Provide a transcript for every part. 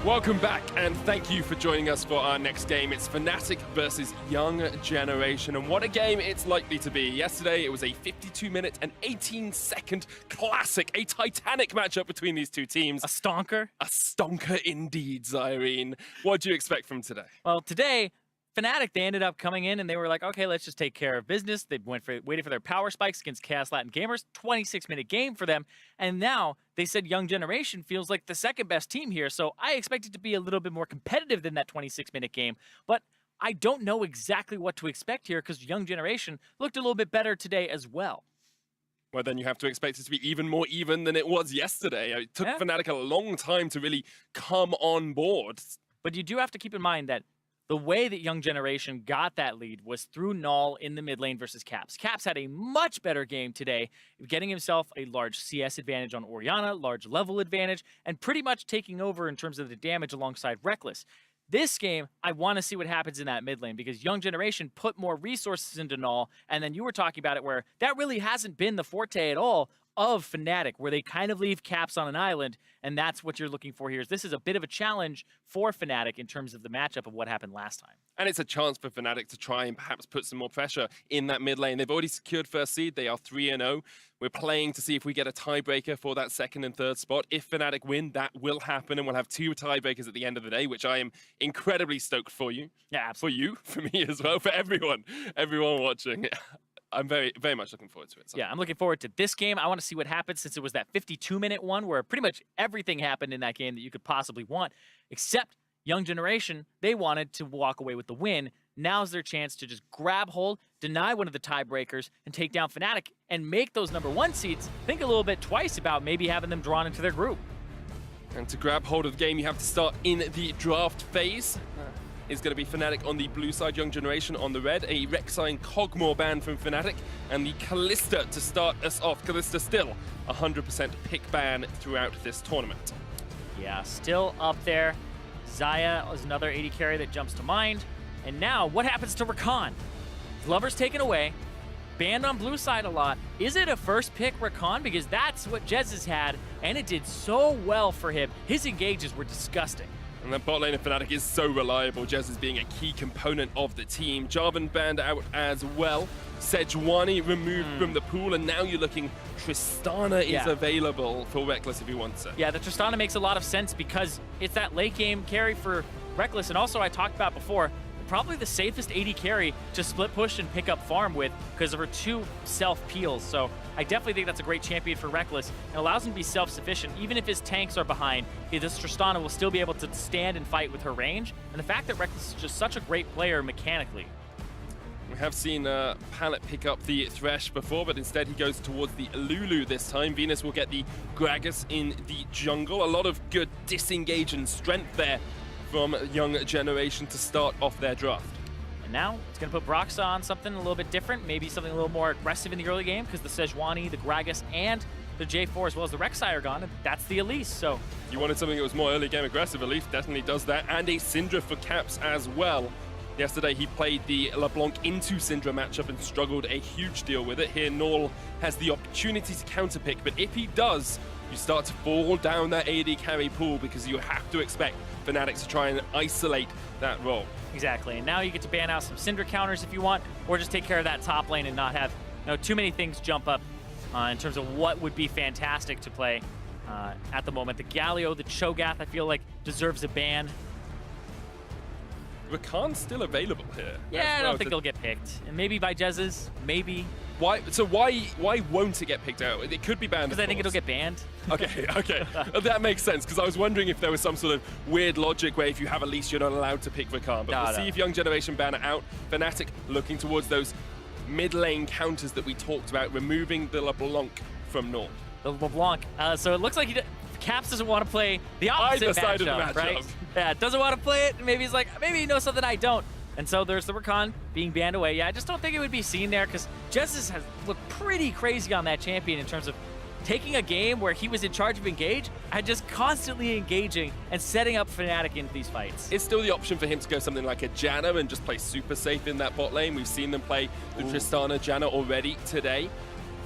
Welcome back, and thank you for joining us for our next game. It's Fnatic versus Young Generation, and what a game it's likely to be. Yesterday, it was a 52-minute and 18-second classic, a titanic matchup between these two teams. A stonker? A stonker indeed, Zyrene. What do you expect from today? Well, today, Fnatic, they ended up coming in and they were like, okay, let's just take care of business. They waited for their power spikes against Chaos Latin Gamers, 26-minute game for them. And now they said Young Generation feels like the second best team here. So I expect it to be a little bit more competitive than that 26-minute game. But I don't know exactly what to expect here because Young Generation looked a little bit better today as well. Well, then you have to expect it to be even more even than it was yesterday. It took Fnatic a long time to really come on board. But you do have to keep in mind that the way that Young Generation got that lead was through Null in the mid lane versus Caps. Caps had a much better game today, getting himself a large CS advantage on Orianna, large level advantage, and pretty much taking over in terms of the damage alongside Reckless. This game, I want to see what happens in that mid lane because Young Generation put more resources into Null, and then you were talking about it where that really hasn't been the forte at all of Fnatic, where they kind of leave Caps on an island, and that's what you're looking for here. This is a bit of a challenge for Fnatic in terms of the matchup of what happened last time. And it's a chance for Fnatic to try and perhaps put some more pressure in that mid lane. They've already secured first seed. They are 3-0. We're playing to see if we get a tiebreaker for that second and third spot. If Fnatic win, that will happen, and we'll have 2 tiebreakers at the end of the day, which I am incredibly stoked for you. Yeah, absolutely. For you, for me as well, for everyone watching. I'm very, very much looking forward to it. Yeah, I'm looking forward to this game. I want to see what happens since it was that 52-minute one where pretty much everything happened in that game that you could possibly want, except Young Generation, they wanted to walk away with the win. Now's their chance to just grab hold, deny one of the tiebreakers, and take down Fnatic and make those #1 seeds think a little bit twice about maybe having them drawn into their group. And to grab hold of the game, you have to start in the draft phase. Is going to be Fnatic on the blue side, Young Generation on the red, a Rek'Sai Kog'Maw ban from Fnatic, and the Kalista to start us off. Kalista still 100% pick ban throughout this tournament. Yeah, still up there. Xayah is another AD carry that jumps to mind. And now, what happens to Rakan? Glover's taken away, banned on blue side a lot. Is it a first pick Rakan? Because that's what Jez has had, and it did so well for him. His engages were disgusting. And that bot lane of Fnatic is so reliable. Jez is being a key component of the team. Jarvan banned out as well. Sejuani removed from the pool, and now you're looking Tristana is available for Reckless if he wants it. Yeah, the Tristana makes a lot of sense because it's that late game carry for Reckless, and also I talked about before, probably the safest AD carry to split push and pick up farm with because of her 2 self-peels. So I definitely think that's a great champion for Reckless. It allows him to be self-sufficient. Even if his tanks are behind, this Tristana will still be able to stand and fight with her range. And the fact that Reckless is just such a great player mechanically. We have seen Pallet pick up the Thresh before, but instead he goes towards the Lulu this time. Venus will get the Gragas in the jungle. A lot of good disengage and strength there from Young Generation to start off their draft. And now it's going to put Broxa on something a little bit different, maybe something a little more aggressive in the early game because the Sejuani, the Gragas, and the J4 as well as the Rek'Sai are gone, and that's the Elise. So you wanted something that was more early game aggressive. Elise definitely does that, and a Syndra for Caps as well. Yesterday he played the LeBlanc into Syndra matchup and struggled a huge deal with it. Here Null has the opportunity to counterpick, but if he does, you start to fall down that AD carry pool because you have to expect Fnatic to try and isolate that role. Exactly, and now you get to ban out some Syndra counters if you want, or just take care of that top lane and not have too many things jump up in terms of what would be fantastic to play at the moment. The Galio, the Cho'Gath, I feel like deserves a ban. Rakan's still available here. Yeah, I don't think they'll get picked. And maybe by Jez's, maybe. Why? So why won't it get picked out? It could be banned. Because I think it'll get banned. Okay. That makes sense, because I was wondering if there was some sort of weird logic where if you have Elise, you're not allowed to pick Rakan. But we'll see if Young Generation ban it out. Fnatic looking towards those mid lane counters that we talked about, removing the LeBlanc from Null. The LeBlanc. So it looks like Caps doesn't want to play the opposite side of the matchup, right? Yeah, doesn't want to play it. Maybe he's like, maybe he knows something I don't. And so there's the Rakan being banned away. Yeah, I just don't think it would be seen there because Jez has looked pretty crazy on that champion in terms of taking a game where he was in charge of engage and just constantly engaging and setting up Fnatic into these fights. It's still the option for him to go something like a Janna and just play super safe in that bot lane. We've seen them play the Tristana Janna already today.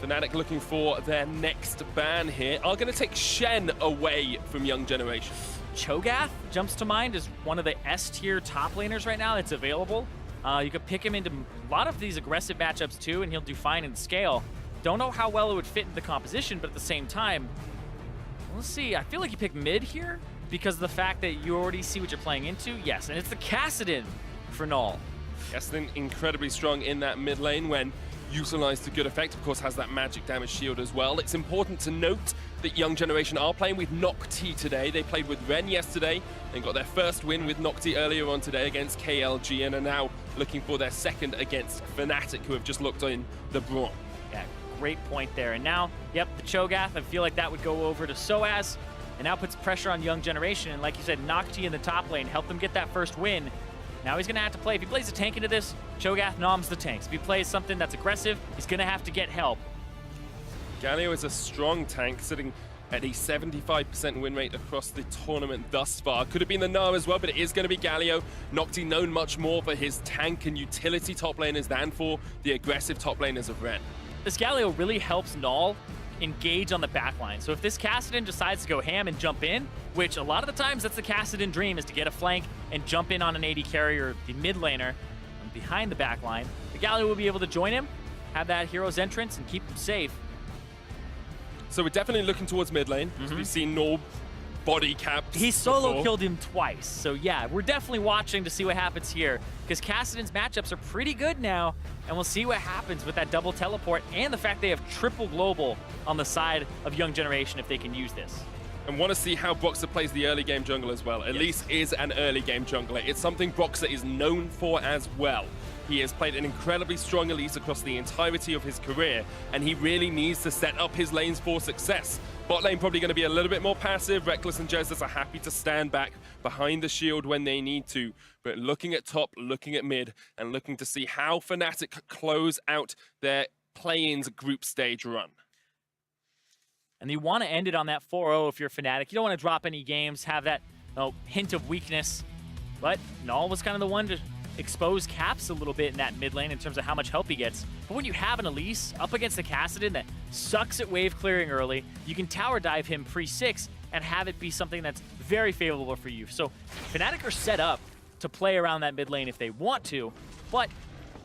Fnatic looking for their next ban here are going to take Shen away from Young Generation. Cho'Gath jumps to mind as one of the S-tier top laners right now that's available. You could pick him into a lot of these aggressive matchups too, and he'll do fine in scale. Don't know how well it would fit in the composition, but at the same time, let's see. I feel like you pick mid here because of the fact that you already see what you're playing into. Yes, and it's the Kassadin for Null. Kassadin incredibly strong in that mid lane when utilized to good effect. Of course, has that magic damage shield as well. It's important to note that Young Generation are playing with Nocti today. They played with Ren yesterday and got their first win with Nocti earlier on today against KLG and are now looking for their second against Fnatic, who have just looked in the Braum. Yeah, great point there. And now, yep, the Cho'Gath, I feel like that would go over to Soaz, and now puts pressure on Young Generation. And like you said, Nocti in the top lane helped them get that first win. Now he's going to have to play. If he plays a tank into this, Cho'Gath noms the tanks. If he plays something that's aggressive, he's going to have to get help. Galio is a strong tank, sitting at a 75% win rate across the tournament thus far. Could have been the Gnar as well, but it is going to be Galio. Nocti known much more for his tank and utility top laners than for the aggressive top laners of Ren. This Galio really helps Null engage on the backline. So if this Kassadin decides to go ham and jump in, which a lot of the times that's the Kassadin dream, is to get a flank and jump in on an AD carrier, the mid laner, behind the backline, the Galio will be able to join him, have that hero's entrance, and keep him safe. So we're definitely looking towards mid lane. We've seen Null body caps. He solo killed him twice. So yeah, we're definitely watching to see what happens here, because Kassadin's matchups are pretty good now, and we'll see what happens with that double teleport and the fact they have triple global on the side of Young Generation if they can use this. And want to see how Broxah plays the early game jungle as well. Elise is an early game jungler. It's something Broxah is known for as well. He has played an incredibly strong Elise across the entirety of his career, and he really needs to set up his lanes for success. Bot lane probably going to be a little bit more passive. Rekkles and Jesus are happy to stand back behind the shield when they need to. But looking at top, looking at mid, and looking to see how Fnatic close out their play-ins group stage run. And you want to end it on that 4-0 if you're Fnatic. You don't want to drop any games, have that hint of weakness. But Null was kind of the one to expose Caps a little bit in that mid lane in terms of how much help he gets. But when you have an Elise up against the Kassadin that sucks at wave clearing early, you can tower dive him pre-6 and have it be something that's very favorable for you. So Fnatic are set up to play around that mid lane if they want to, but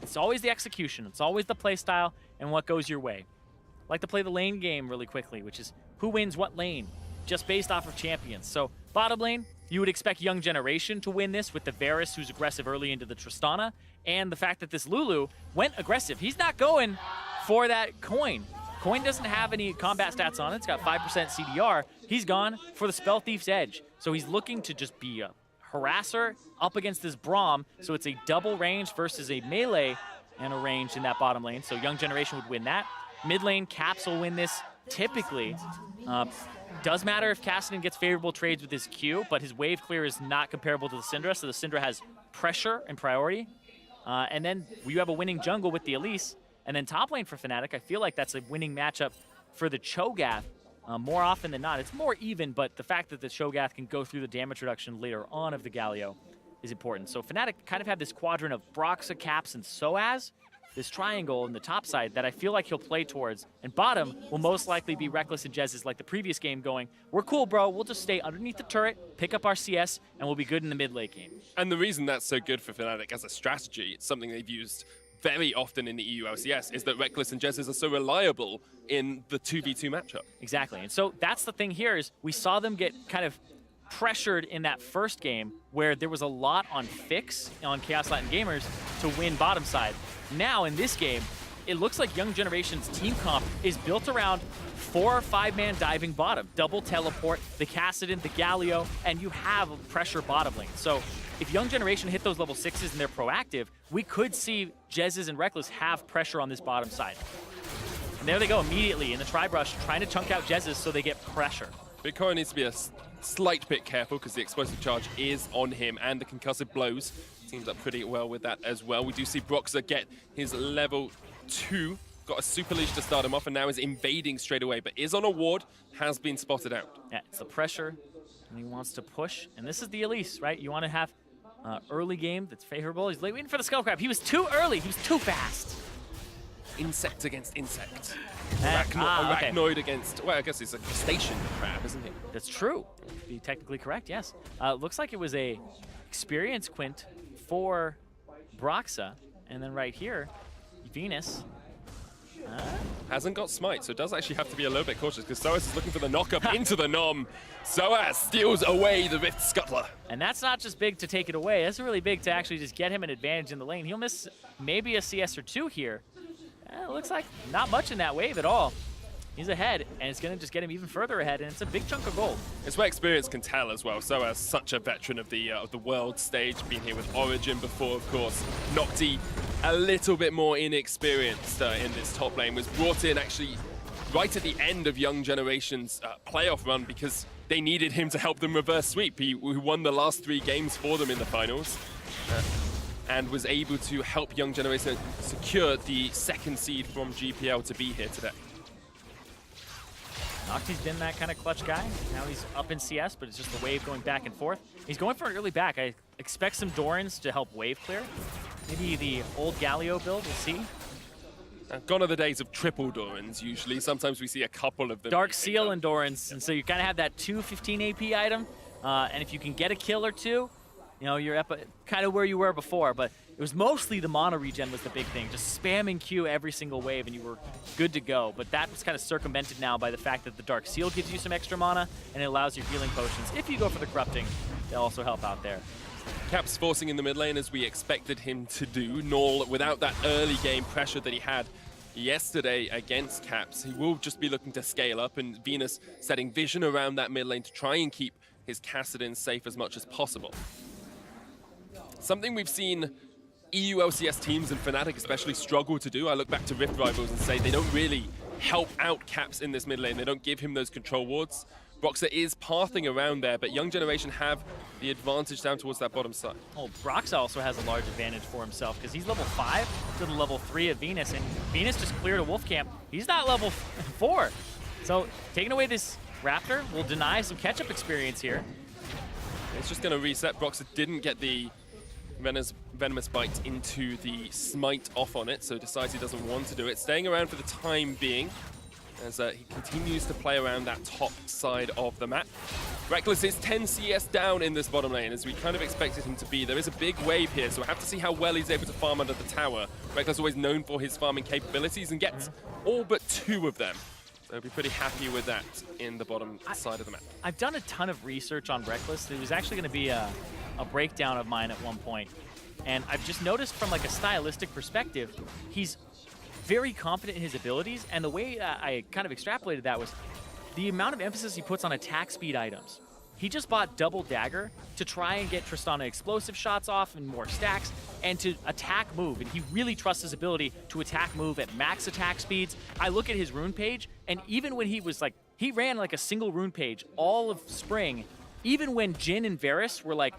it's always the execution, it's always the play style and what goes your way. I like to play the lane game really quickly, which is who wins what lane, just based off of champions. So bottom lane, you would expect Young Generation to win this with the Varus, who's aggressive early into the Tristana, and the fact that this Lulu went aggressive. He's not going for that coin. Coin doesn't have any combat stats on it. It's got 5% CDR. He's gone for the Spell Thief's Edge. So he's looking to just be a harasser up against this Braum. So it's a double range versus a melee and a range in that bottom lane. So Young Generation would win that. Mid lane, Caps will win this typically. Does matter if Kassadin gets favorable trades with his Q, but his wave clear is not comparable to the Syndra, so the Syndra has pressure and priority. And then you have a winning jungle with the Elise, and then top lane for Fnatic, I feel like that's a winning matchup for the Cho'Gath. More often than not, it's more even, but the fact that the Cho'Gath can go through the damage reduction later on of the Galio is important. So Fnatic kind of have this quadrant of Broxah, Caps, and Soaz, this triangle in the top side that I feel like he'll play towards. And bottom will most likely be Rekkles and Jesus like the previous game going, we're cool, bro. We'll just stay underneath the turret, pick up our CS, and we'll be good in the mid late game. And the reason that's so good for Fnatic as a strategy, it's something they've used very often in the EU LCS, is that Rekkles and Jesus are so reliable in the 2v2 matchup. Exactly. And so that's the thing here is we saw them get kind of pressured in that first game where there was a lot on Fix on Chaos Latin Gamers to win bottom side. Now in this game, it looks like Young Generation's team comp is built around 4 or 5-man diving bottom, double teleport, the Kassadin, the Galio, and you have a pressure bottom lane. So if Young Generation hit those level 6s and they're proactive, we could see Jez's and Rekkles have pressure on this bottom side. And there they go immediately in the tri-brush, trying to chunk out Jez's so they get pressure. Bitcoin needs to be a slight bit careful because the explosive charge is on him and the concussive blows. Teams up pretty well with that as well. We do see Broxah get his level 2. Got a super leash to start him off and now is invading straight away, but is on a ward, has been spotted out. Yeah, it's the pressure, and he wants to push. And this is the Elise, right? You want to have early game that's favorable. He's waiting for the skull crab. He was too early. He was too fast. Insect against insect. Okay. Arachnoid against, well, I guess it's a crustacean crab, isn't it? That's true. be technically correct, yes. Looks like it was a experience quint for Broxa. And then right here, Venus. Hasn't got smite, so it does actually have to be a little bit cautious because Soaz is looking for the knock-up into the Nom. Soaz steals away the Rift Scuttler. And that's not just big to take it away. That's really big to actually just get him an advantage in the lane. He'll miss maybe a CS or two here. It looks like not much in that wave at all. He's ahead, and it's going to just get him even further ahead, and it's a big chunk of gold. It's where experience can tell as well. Soaz, such a veteran of the world stage, been here with Origin before, of course. Nocti, a little bit more inexperienced in this top lane, was brought in actually right at the end of Young Generation's playoff run because they needed him to help them reverse sweep. He won the last 3 games for them in the finals. And was able to help Young Generation secure the 2nd seed from GPL to be here today. Nocti's been that kind of clutch guy. Now he's up in CS, but it's just the wave going back and forth. He's going for an early back. I expect some Dorans to help wave clear. Maybe the old Galio build, we'll see. Gone are the days of triple Dorans, usually. Sometimes we see a couple of them. Dark Seal and Dorans, and so you kind of have that 215 AP item, and if you can get a kill or two, you know, you're up kind of where you were before, but it was mostly the mana regen was the big thing. Just spamming Q every single wave and you were good to go. But that was kind of circumvented now by the fact that the Dark Seal gives you some extra mana and it allows you healing potions. If you go for the Corrupting, they'll also help out there. Caps forcing in the mid lane as we expected him to do. Null, without that early game pressure that he had yesterday against Caps, he will just be looking to scale up, and Venus setting vision around that mid lane to try and keep his Kassadin safe as much as possible. Something we've seen EU LCS teams and Fnatic especially struggle to do. I look back to Rift Rivals and say they don't really help out Caps in this mid lane. They don't give him those control wards. Broxa is pathing around there, but Young Generation have the advantage down towards that bottom side. Oh, Broxa also has a large advantage for himself because he's level 5 to the level 3 of Venus, and Venus just cleared a wolf camp. He's not level 4. So taking away this Raptor will deny some catch-up experience here. It's just going to reset. Broxa didn't get the Venomous Bite into the smite off on it, so decides he doesn't want to do it. Staying around for the time being as he continues to play around that top side of the map. Rekkles is 10 CS down in this bottom lane, as we kind of expected him to be. There is a big wave here, so we'll have to see how well he's able to farm under the tower. Rekkles always known for his farming capabilities and gets all but 2 of them. So I'll be pretty happy with that in the bottom side of the map. I've done a ton of research on Rekkles. It was actually going to be a breakdown of mine at one point. And I've just noticed from like a stylistic perspective, he's very confident in his abilities. And the way I kind of extrapolated that was the amount of emphasis he puts on attack speed items. He just bought Double Dagger to try and get Tristana explosive shots off and more stacks and to attack move. And he really trusts his ability to attack move at max attack speeds. I look at his rune page, and even when he was like, he ran like a single rune page all of spring, even when Jhin and Varus were like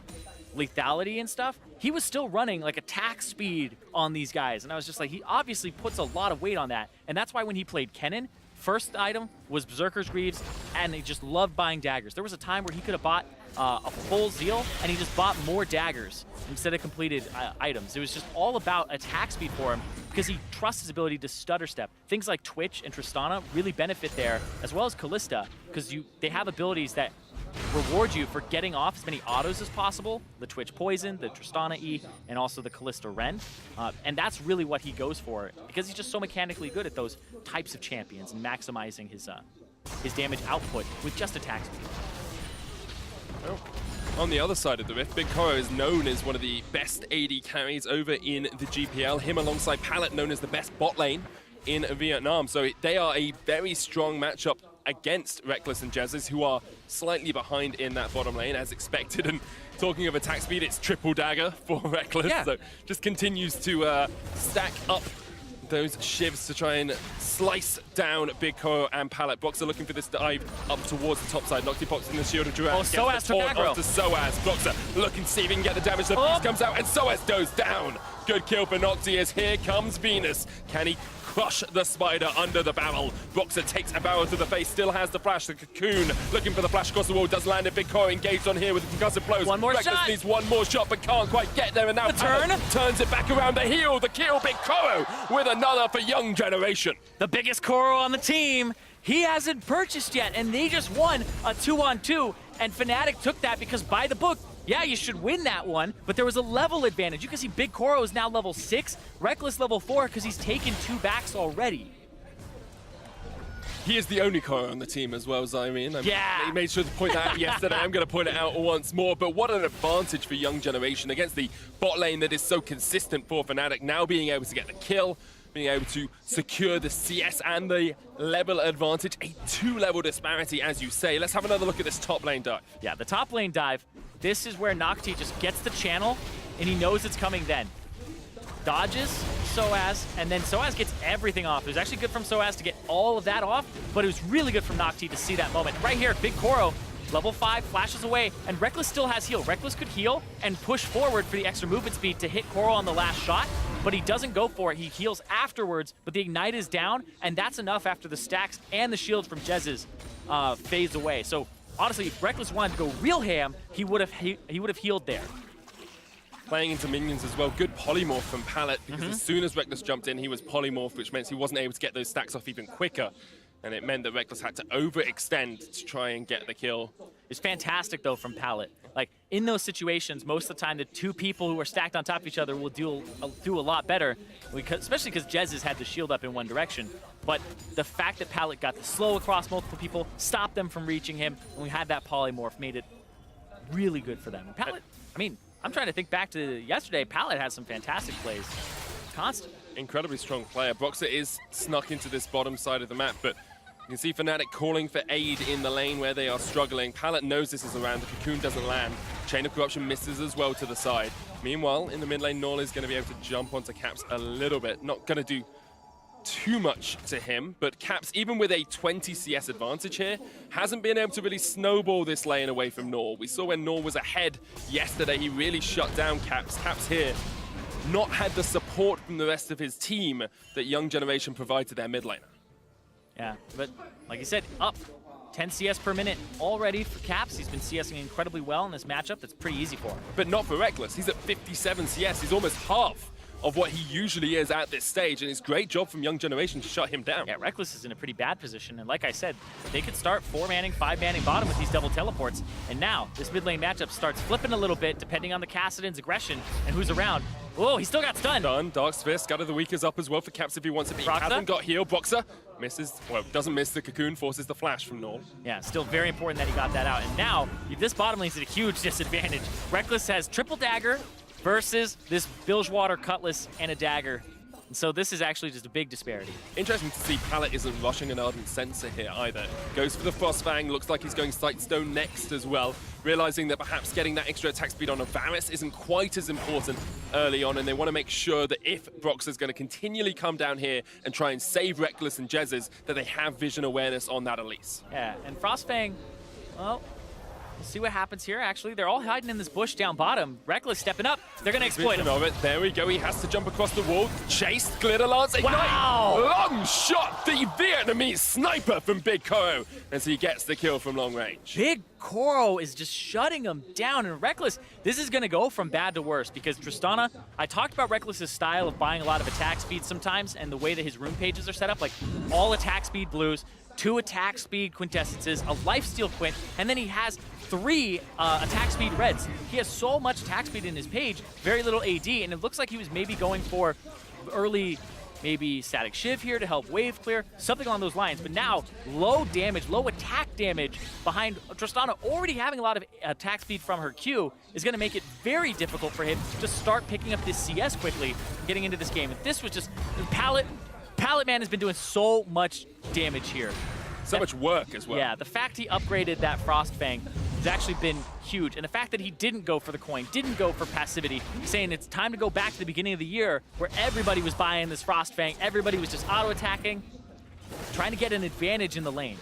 lethality and stuff, he was still running like attack speed on these guys. And I was just like, he obviously puts a lot of weight on that. And that's why when he played Kennen, first item was Berserker's Greaves, and he just loved buying daggers. There was a time where he could have bought a full Zeal, and he just bought more daggers instead of completed items. It was just all about attack speed for him because he trusts his ability to stutter step. Things like Twitch and Tristana really benefit there, as well as Kalista, because they have abilities that reward you for getting off as many autos as possible. The Twitch Poison, the Tristana E, and also the Kalista Ren. And that's really what he goes for, because he's just so mechanically good at those types of champions and maximizing his damage output with just attack speed. Oh. On the other side of the Rift, Big Koro is known as one of the best AD carries over in the GPL. Him alongside Pallet, known as the best bot lane in Vietnam. So they are a very strong matchup against Rekkles and Jesus, who are slightly behind in that bottom lane, as expected. And talking of attack speed, it's triple dagger for Rekkles. Yeah. So just continues to stack up those shivs to try and slice down Big Koro and Pallet. Broxa looking for this dive up towards the top side. Nocti pops in the shield of Duran. Oh, Soaz took aggro. To Soaz. Broxa looking to see if he can get the damage. The beast comes out and Soaz goes down. Good kill for Nocti as here comes Venus. Can he crush the spider under the barrel? Broxa takes a barrel to the face, still has the flash. The Cocoon looking for the flash across the wall, does land a Big Koro engaged on here with the concussive blows. One more Rekkles shot. needs one more shot but can't quite get there, and now Pallet turns it back around. The heel, the kill, Big Koro with another for Young Generation. The biggest Koro on the team. He hasn't purchased yet, and they just won a 2-on-2. And Fnatic took that because by the book, yeah, you should win that one, but there was a level advantage. You can see Big Koro is now level 6, Reckless level 4 because he's taken 2 backs already. He is the only Koro on the team as well, Zyrene. Yeah. He made sure to point that out yesterday. I'm going to point it out once more. But what an advantage for Young Generation against the bot lane that is so consistent for Fnatic. Now being able to get the kill, being able to secure the CS and the level advantage. A 2-level disparity, as you say. Let's have another look at this top lane dive. Yeah, the top lane dive. This is where Nocti just gets the channel, and he knows it's coming then. Dodges Soaz, and then Soaz gets everything off. It was actually good from Soaz to get all of that off, but it was really good from Nocti to see that moment. Right here, Big Koro, level 5, flashes away, and Reckless still has heal. Reckless could heal and push forward for the extra movement speed to hit Koro on the last shot, but he doesn't go for it. He heals afterwards, but the Ignite is down, and that's enough after the stacks and the shield from Jez's phase away. So honestly, if Reckless wanted to go real ham, he would have healed there. Playing into minions as well. Good polymorph from Pallet, because as soon as Reckless jumped in, he was polymorphed, which meant he wasn't able to get those stacks off even quicker. And it meant that Reckless had to overextend to try and get the kill. It's fantastic, though, from Pallet. Like, in those situations, most of the time, the 2 people who are stacked on top of each other will do a lot better, especially because Jez has had the shield up in one direction. But the fact that Pallet got the slow across multiple people, stopped them from reaching him, and we had that polymorph, made it really good for them. And Pallet, I mean, I'm trying to think back to yesterday. Pallet has some fantastic plays. Constant. Incredibly strong player. Broxah is snuck into this bottom side of the map, but you can see Fnatic calling for aid in the lane where they are struggling. Pallet knows this is around. The cocoon doesn't land. Chain of Corruption misses as well to the side. Meanwhile, in the mid lane, Norl is going to be able to jump onto Caps a little bit. Not going to do too much to him, but Caps, even with a 20 CS advantage here, hasn't been able to really snowball this lane away from Norl. We saw when Norl was ahead yesterday, he really shut down Caps. Caps here not had the support from the rest of his team that Young Generation provide to their mid laner. Yeah, but like you said, up 10 CS per minute already for Caps. He's been CSing incredibly well in this matchup. That's pretty easy for him. But not for Reckless. He's at 57 CS. He's almost half of what he usually is at this stage, and it's great job from Young Generation to shut him down. Yeah, Reckless is in a pretty bad position, and like I said, they could start 4-manning, 5-manning bottom with these double teleports, and now this mid lane matchup starts flipping a little bit depending on the Kassadin's aggression and who's around. Oh, he still got stunned. Done. Dark's Fist, Scud of the Weak is up as well for Caps if he wants it, but he hasn't got heal. Broxah misses, well, doesn't miss the cocoon, forces the flash from Norl. Yeah, still very important that he got that out, and now this bottom lane's at a huge disadvantage. Reckless has triple dagger versus this Bilgewater Cutlass and a dagger. And so this is actually just a big disparity. Interesting to see Pallet isn't rushing an Ardent Sensor here either. Goes for the Frostfang, looks like he's going Sightstone next as well, realizing that perhaps getting that extra attack speed on a Varus isn't quite as important early on, and they want to make sure that if Broxah's going to continually come down here and try and save Reckless and Jez's, that they have vision awareness on that Elise. Yeah, and Frostfang, well, we'll see what happens here, actually. They're all hiding in this bush down bottom. Reckless stepping up. They're going to exploit him. Of it. There we go. He has to jump across the wall. Chased. Glitter Lance. Ignite. Wow! Long shot. The Vietnamese sniper from Big Koro as he gets the kill from long range. Big Koro is just shutting him down. And Reckless, this is going to go from bad to worse because Tristana, I talked about Reckless's style of buying a lot of attack speed sometimes and the way that his rune pages are set up, like all attack speed blues, 2 attack speed quintessences, a lifesteal quint, and then he has 3 attack speed reds. He has so much attack speed in his page, very little AD, and it looks like he was maybe going for early, maybe Static Shiv here to help wave clear, something along those lines. But now, low damage, low attack damage behind Tristana already having a lot of attack speed from her Q is going to make it very difficult for him to start picking up this CS quickly, getting into this game. And this was just, Pallet Man has been doing so much damage here. So much work as well. Yeah, the fact he upgraded that Frostfang has actually been huge. And the fact that he didn't go for the coin, didn't go for passivity, saying it's time to go back to the beginning of the year where everybody was buying this Frostfang, everybody was just auto-attacking, trying to get an advantage in the lane.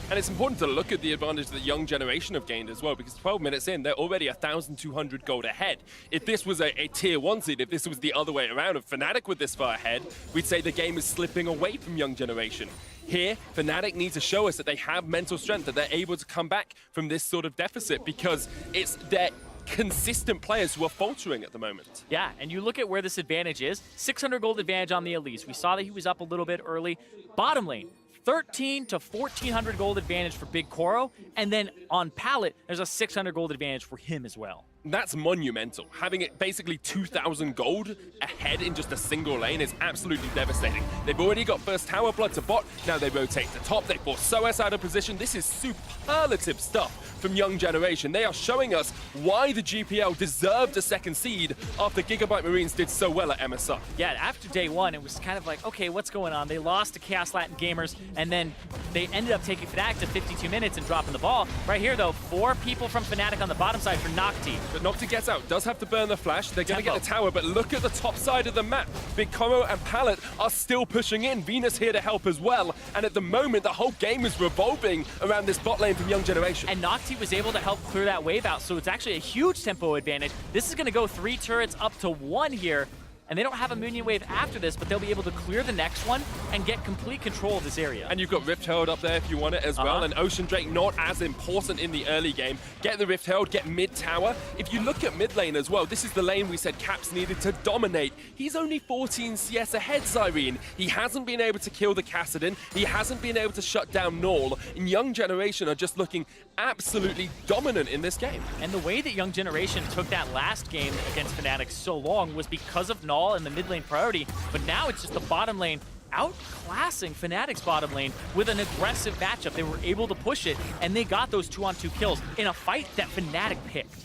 And it's important to look at the advantage that Young Generation have gained as well, because 12 minutes in, they're already 1,200 gold ahead. If this was a tier 1 seed, if this was the other way around, if Fnatic were this far ahead, we'd say the game is slipping away from Young Generation. Here, Fnatic need to show us that they have mental strength, that they're able to come back from this sort of deficit, because it's their consistent players who are faltering at the moment. Yeah, and you look at where this advantage is, 600 gold advantage on the Elise. We saw that he was up a little bit early. Bottom lane, 13 to 1,400 gold advantage for Big Koro, and then on Pallet, there's a 600 gold advantage for him as well. That's monumental. Having it basically 2,000 gold ahead in just a single lane is absolutely devastating. They've already got first tower blood to bot, now they rotate to top, they force SOAS out of position. This is superlative stuff from Young Generation. They are showing us why the GPL deserved a second seed after Gigabyte Marines did so well at MSI. Yeah, after day one, it was kind of like, okay, what's going on? They lost to Chaos Latin Gamers, and then they ended up taking Fnatic to 52 minutes and dropping the ball. Right here, though, 4 people from Fnatic on the bottom side for Nocti. But Nocti gets out, does have to burn the flash. They're going to get the tower, but look at the top side of the map. Big Koro and Pallet are still pushing in. Venus here to help as well. And at the moment, the whole game is revolving around this bot lane from Young Generation. And Nocti was able to help clear that wave out, so it's actually a huge tempo advantage. This is going to go 3 turrets up to 1 here. And they don't have a minion wave after this, but they'll be able to clear the next one and get complete control of this area. And you've got Rift Herald up there if you want it as well, and Ocean Drake not as important in the early game. Get the Rift Herald, get mid tower. If you look at mid lane as well, this is the lane we said Caps needed to dominate. He's only 14 CS ahead, Cyrene. He hasn't been able to kill the Kassadin. He hasn't been able to shut down Null. And Young Generation are just looking absolutely dominant in this game. And the way that Young Generation took that last game against Fnatic so long was because of Null and the mid lane priority, but now it's just the bottom lane outclassing Fnatic's bottom lane with an aggressive matchup. They were able to push it, and they got those 2-on-2 kills in a fight that Fnatic picked.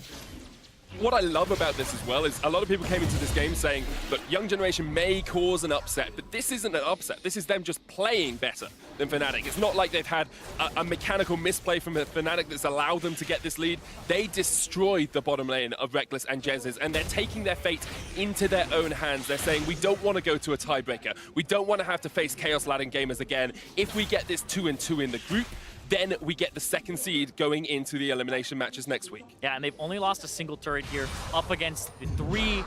What I love about this as well is a lot of people came into this game saying, look, Young Generation may cause an upset, but this isn't an upset. This is them just playing better than Fnatic. It's not like they've had a mechanical misplay from Fnatic that's allowed them to get this lead. They destroyed the bottom lane of Reckless and Jez's, and they're taking their fate into their own hands. They're saying, we don't want to go to a tiebreaker. We don't want to have to face Chaos Latin Gamers again. If we get this 2-2 in the group, then we get the second seed going into the elimination matches next week. Yeah, and they've only lost a single turret here up against the 3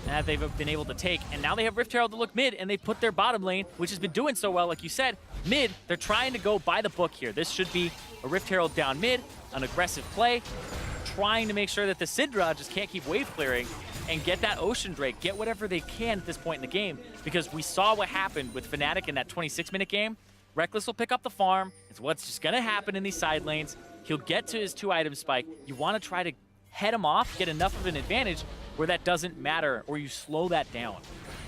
that they've been able to take. And now they have Rift Herald to look mid, and they put their bottom lane, which has been doing so well, like you said, mid. They're trying to go by the book here. This should be a Rift Herald down mid, an aggressive play, trying to make sure that the Syndra just can't keep wave clearing and get that Ocean Drake, get whatever they can at this point in the game, because we saw what happened with Fnatic in that 26-minute game. Reckless will pick up the farm. It's what's just going to happen in these side lanes. He'll get to his 2-item spike. You want to try to head him off, get enough of an advantage where that doesn't matter, or you slow that down.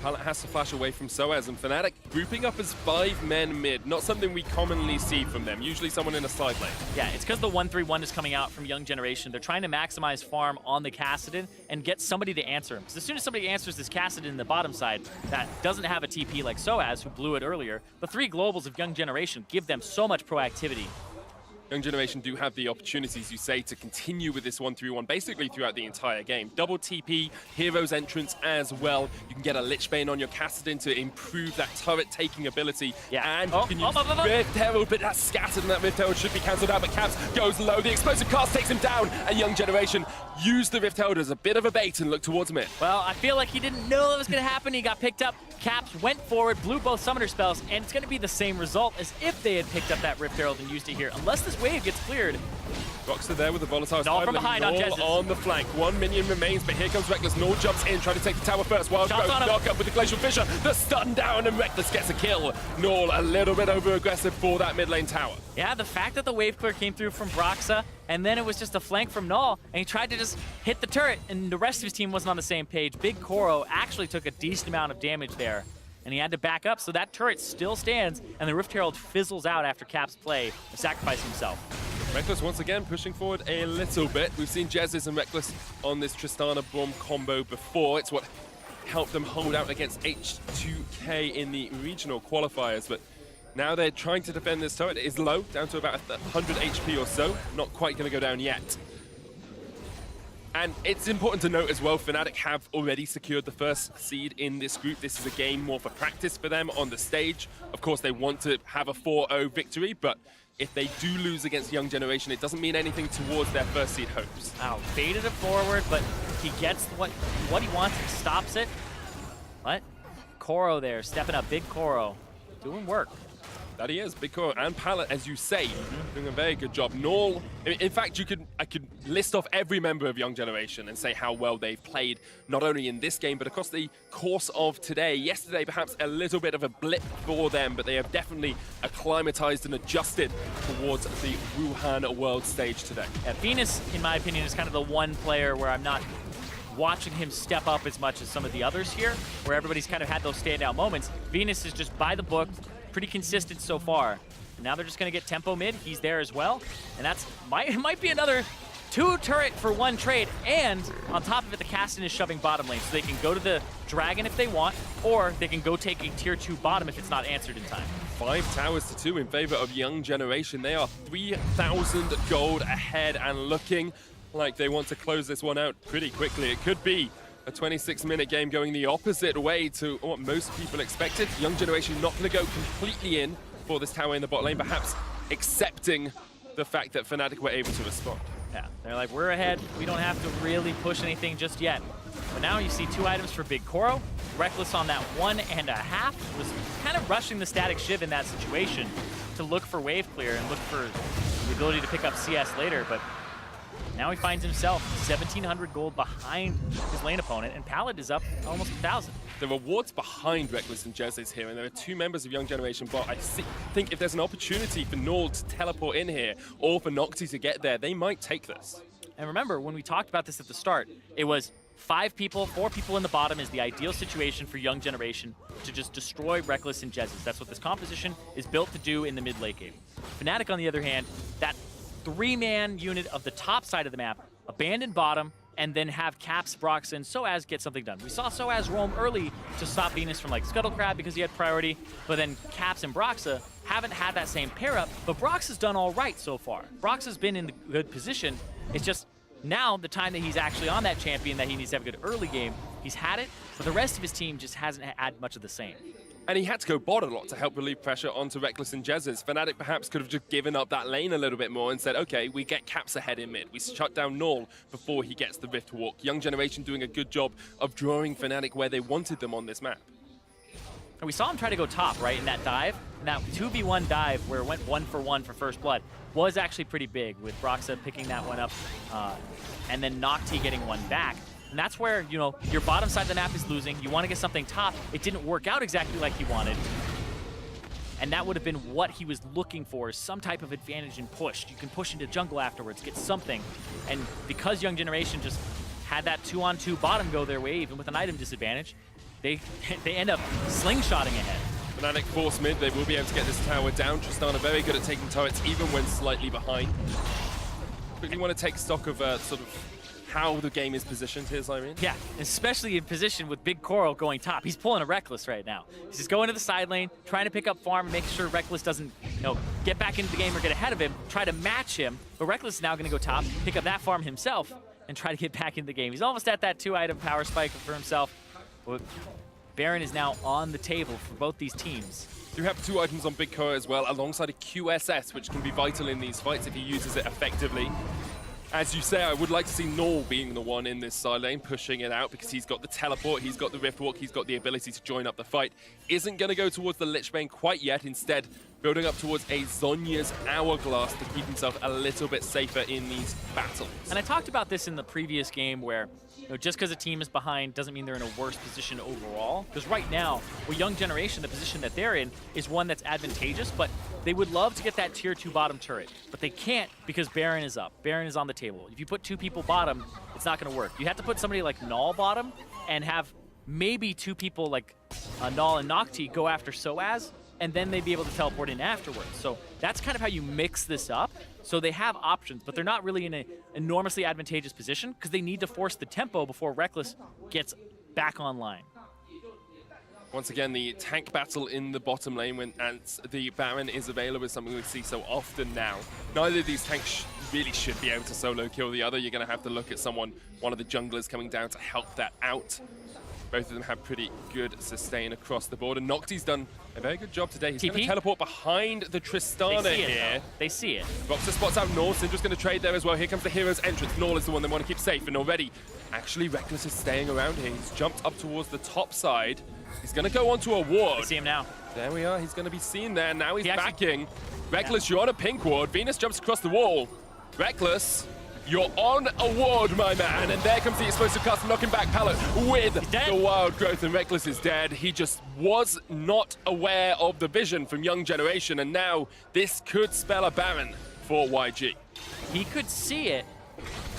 Pallet has to flash away from SOAS, and Fnatic grouping up as 5 men mid. Not something we commonly see from them. Usually someone in a side lane. Yeah, it's because the 1-3-1 is coming out from Young Generation. They're trying to maximize farm on the Kassadin and get somebody to answer him. Because as soon as somebody answers this Kassadin in the bottom side that doesn't have a TP like SOAS, who blew it earlier, the 3 globals of Young Generation give them so much proactivity. Young Generation do have the opportunities, you say, to continue with this 1-3-1 basically throughout the entire game. Double TP, Hero's entrance as well. You can get a Lichbane on your Kassadin to improve that turret-taking ability. Yeah. And you can use Rift Herald, but that's scattered, and that Rift Herald should be cancelled out, but Caps goes low. The explosive cast takes him down, and Young Generation used the Rift Herald as a bit of a bait and looked towards mid. Well, I feel like he didn't know that was going to happen. He got picked up. Caps went forward, blew both summoner spells, and it's going to be the same result as if they had picked up that Rift Herald and used it here. Unless this wave gets cleared. Roxer there with the volatile Null from behind on Jez's. On the flank. 1 minion remains, but here comes Reckless. Null jumps in, trying to take the tower first. Wild Growth, knock up with the Glacial Fissure. The stun down, and Reckless gets a kill. Null a little bit over-aggressive for that mid lane tower. Yeah, the fact that the wave clear came through from Broxa, and then it was just a flank from Null, and he tried to just hit the turret, and the rest of his team wasn't on the same page. Big Koro actually took a decent amount of damage there, and he had to back up, so that turret still stands, and the Rift Herald fizzles out after Cap's play to sacrifice himself. Reckless once again pushing forward a little bit. We've seen Jez's and Reckless on this Tristana Bomb combo before. It's what helped them hold out against H2K in the regional qualifiers, but now they're trying to defend this turret. It is low, down to about 100 HP or so. Not quite going to go down yet. And it's important to note as well, Fnatic have already secured the first seed in this group. This is a game more for practice for them on the stage. Of course, they want to have a 4-0 victory, but if they do lose against Young Generation, it doesn't mean anything towards their first seed hopes. Wow, baited it forward, but he gets what he wants and stops it. What? Koro there, stepping up, Big Koro, doing work. That he is. Big Core and Pallet, as you say, doing a very good job. Null, in fact, I could list off every member of Young Generation and say how well they've played, not only in this game, but across the course of today. Yesterday, perhaps a little bit of a blip for them, but they have definitely acclimatized and adjusted towards the Wuhan world stage today. Yeah, Venus, in my opinion, is kind of the one player where I'm not watching him step up as much as some of the others here, where everybody's kind of had those standout moments. Venus is just by the book, pretty consistent so far. And now they're just going to get tempo mid. He's there as well. And that's might be another 2 turret for 1 trade. And on top of it, the Caston is shoving bottom lane. So they can go to the Dragon if they want, or they can go take a tier 2 bottom if it's not answered in time. 5 towers to 2 in favor of Young Generation. They are 3,000 gold ahead and looking like they want to close this one out pretty quickly. It could be a 26-minute game going the opposite way to what most people expected. Young Generation not going to go completely in for this tower in the bot lane, perhaps accepting the fact that Fnatic were able to respond. Yeah, they're like, we're ahead. We don't have to really push anything just yet. But now you see 2 items for Big Koro. Reckless on that 1.5 was kind of rushing the Static Shiv in that situation to look for wave clear and look for the ability to pick up CS later, but now he finds himself 1,700 gold behind his lane opponent, and Pallet is up almost 1,000. The rewards behind Reckless and Jez here, and there are 2 members of Young Generation bot. I think if there's an opportunity for Null to teleport in here, or for Noxy to get there, they might take this. And remember, when we talked about this at the start, it was 5 people, 4 people in the bottom is the ideal situation for Young Generation to just destroy Reckless and Jez. That's what this composition is built to do in the mid-late game. Fnatic, on the other hand, that 3-man unit of the top side of the map, abandon bottom, and then have Caps, Brox, and Soaz get something done. We saw Soaz roam early to stop Venus from like Scuttle Crab because he had priority, but then Caps and Broxa haven't had that same pair up, but Brox has done all right so far. Brox has been in the good position. It's just now the time that he's actually on that champion that he needs to have a good early game, he's had it, but the rest of his team just hasn't had much of the same. And he had to go bot a lot to help relieve pressure onto Reckless and Jez's. Fnatic perhaps could have just given up that lane a little bit more and said, okay, we get Caps ahead in mid. We shut down Null before he gets the Rift Walk. Young Generation doing a good job of drawing Fnatic where they wanted them on this map. And we saw him try to go top, right, in that dive. And that 2v1 dive where it went 1 for 1 for first blood was actually pretty big, with Broxa picking that one up and then Nocti getting one back. And that's where, you know, your bottom side of the map is losing. You want to get something top. It didn't work out exactly like he wanted. And that would have been what he was looking for, some type of advantage in push. You can push into jungle afterwards, get something. And because Young Generation just had that 2-on-2 bottom go their way, even with an item disadvantage, they end up slingshotting ahead. Fnatic force mid, they will be able to get this tower down. Tristana very good at taking turrets, even when slightly behind. Quickly want to take stock of sort of how the game is positioned here, Irene. Yeah, especially in position with Big Coral going top. He's pulling a Reckless right now. He's just going to the side lane, trying to pick up farm and make sure Reckless doesn't, you know, get back into the game or get ahead of him, try to match him. But Reckless is now going to go top, pick up that farm himself, and try to get back into the game. He's almost at that 2-item power spike for himself. But Baron is now on the table for both these teams. You have 2 items on Big Core as well, alongside a QSS, which can be vital in these fights if he uses it effectively. As you say, I would like to see Null being the one in this side lane, pushing it out, because he's got the teleport, he's got the Rift Walk, he's got the ability to join up the fight. Isn't going to go towards the Lich Bane quite yet, instead building up towards a Zhonya's Hourglass to keep himself a little bit safer in these battles. And I talked about this in the previous game where, you know, just because a team is behind doesn't mean they're in a worse position overall. Because right now, with Young Generation, the position that they're in is one that's advantageous, but they would love to get that tier 2 bottom turret. But they can't because Baron is up. Baron is on the table. If you put 2 people bottom, it's not going to work. You have to put somebody like Null bottom and have maybe 2 people like Null and Nocti go after Soaz, and then they'd be able to teleport in afterwards. So that's kind of how you mix this up. So they have options, but they're not really in an enormously advantageous position because they need to force the tempo before Reckless gets back online. Once again, the tank battle in the bottom lane when the Baron is available is something we see so often now. Neither of these tanks really should be able to solo kill the other. You're going to have to look at one of the junglers coming down to help that out. Both of them have pretty good sustain across the board, and Nocti's done a very good job today. He's going to teleport behind the Tristana here. They see it. Broxa spots out Null. Syndra's going to trade there as well. Here comes the hero's entrance. Null is the one they want to keep safe, and already, actually, Reckless is staying around here. He's jumped up towards the top side. He's going to go onto a ward. I see him now. There we are. He's going to be seen there. Now he's actually, backing. Reckless, you're on a pink ward. Venus jumps across the wall. Reckless, you're on a ward, my man. And there comes the explosive cast, knocking back Pallet with the wild growth. And Reckless is dead. He just was not aware of the vision from Young Generation. And now this could spell a Baron for YG. He could see it.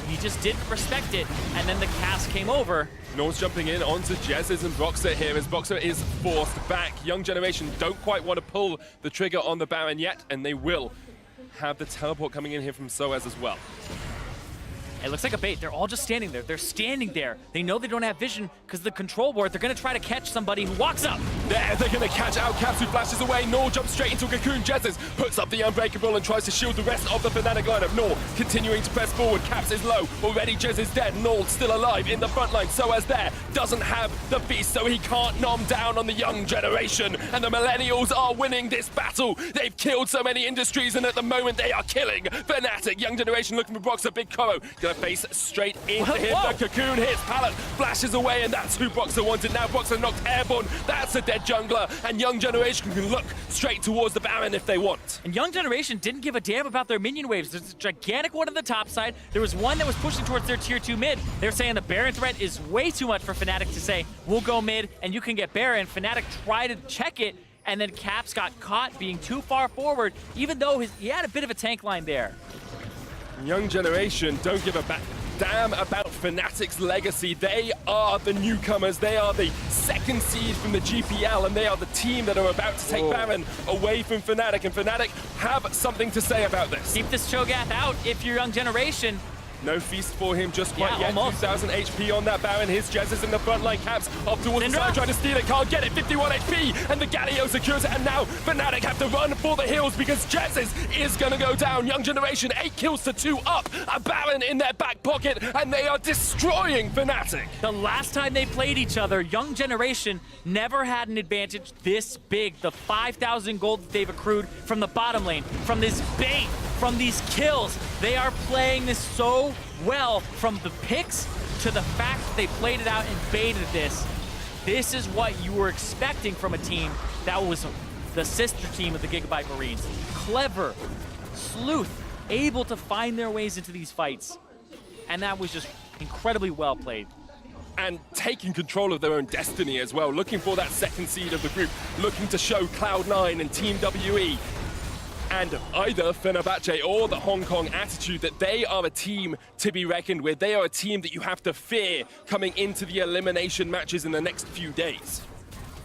He just didn't respect it. And then the cast came over. Nor's jumping in onto Jezzes and Boxer here as Boxer is forced back. Young Generation don't quite want to pull the trigger on the Baron yet, and they will have the teleport coming in here from Soaz as well. It looks like a bait. They're all just standing there. They're standing there. They know they don't have vision because the control board, they're going to try to catch somebody who walks up. There, they're going to catch out Caps, who flashes away. Nor jumps straight into a cocoon. Jezzes puts up the Unbreakable and tries to shield the rest of the Fnatic lineup. Nor continuing to press forward. Caps is low. Already Jezz is dead. Nor still alive in the front line. Soaz there doesn't have the beast, so he can't nom down on the Young Generation. And the Millennials are winning this battle. They've killed so many industries, and at the moment they are killing Fnatic. Young Generation looking for Boxer. Big Koro gonna face straight into him. Whoa. The cocoon hits, Pallet flashes away, and that's who Boxer wanted. Now Boxer knocked airborne. That's a dead jungler, and Young Generation can look straight towards the Baron if they want. And Young Generation didn't give a damn about their minion waves. There's a gigantic one on the top side. There was one that was pushing towards their tier 2 mid. They're saying the Baron threat is way too much for Fnatic to say, we'll go mid and you can get Baron. Fnatic tried to check it, and then Caps got caught being too far forward, even though he had a bit of a tank line there. Young Generation don't give a damn about Fnatic's legacy. They are the newcomers. They are the second seed from the GPL, and they are the team that are about to take Baron away from Fnatic. And Fnatic have something to say about this. Keep this Cho'Gath out if you're Young Generation. No feast for him just quite yet. Almost. 2,000 HP on that Baron. His Jezz is in the front line. Caps off towards the side, trying to steal it. Can't get it. 51 HP, and the Galio secures it. And now Fnatic have to run for the hills because Jezz is going to go down. Young Generation, 8 kills to 2 up. A Baron in their back pocket, and they are destroying Fnatic. The last time they played each other, Young Generation never had an advantage this big. The 5,000 gold that they've accrued from the bottom lane, from this bait, from these kills. They are playing this so well, from the picks to the fact that they played it out and baited this. This is what you were expecting from a team that was the sister team of the Gigabyte Marines. Clever, sleuth, able to find their ways into these fights. And that was just incredibly well played. And taking control of their own destiny as well, looking for that second seed of the group, looking to show Cloud9 and Team WE and either Fenerbahce or the Hong Kong Attitude that they are a team to be reckoned with. They are a team that you have to fear coming into the elimination matches in the next few days.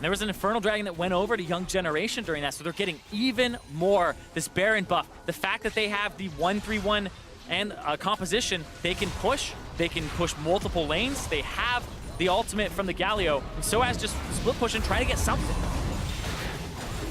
There was an Infernal Dragon that went over to Young Generation during that, so they're getting even more. This Baron buff, the fact that they have the 1-3-1 and composition, they can push multiple lanes. They have the ultimate from the Galio, and Soaz just split pushing, trying to get something.